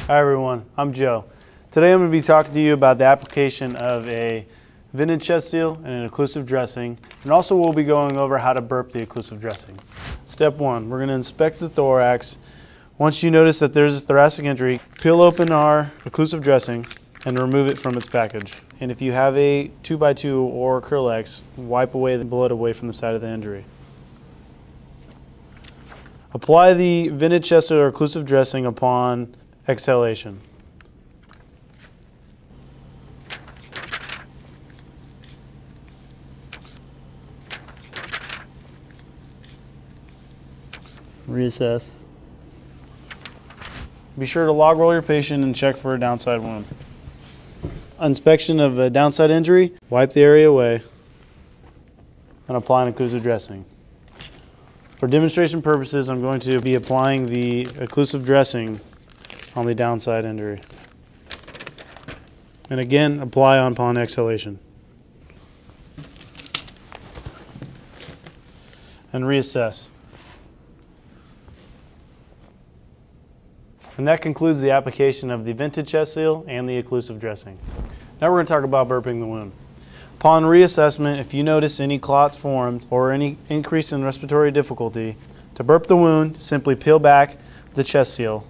Hi everyone, I'm Joe. Today I'm going to be talking to you about the application of a vented chest seal and an occlusive dressing, and also we'll be going over how to burp the occlusive dressing. Step 1, we're going to inspect the thorax. Once you notice that there's a thoracic injury, peel open our occlusive dressing and remove it from its package. And if you have a 2x2 or Acrylex, wipe away the blood away from the side of the injury. Apply the vented chest seal or occlusive dressing upon exhalation. Reassess. Be sure to log roll your patient and check for a downside wound. Inspection of a downside injury, wipe the area away and apply an occlusive dressing. For demonstration purposes, I'm going to be applying the occlusive dressing on the downside injury. And again, apply upon exhalation. And reassess. And that concludes the application of the vented chest seal and the occlusive dressing. Now we're going to talk about burping the wound. Upon reassessment, if you notice any clots formed or any increase in respiratory difficulty, to burp the wound, simply peel back the chest seal,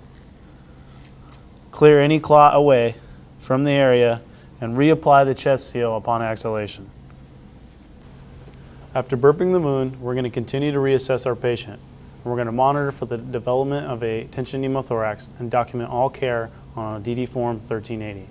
clear any clot away from the area, and reapply the chest seal upon exhalation. After burping the wound, we're going to continue to reassess our patient. We're going to monitor for the development of a tension pneumothorax and document all care on a DD Form 1380.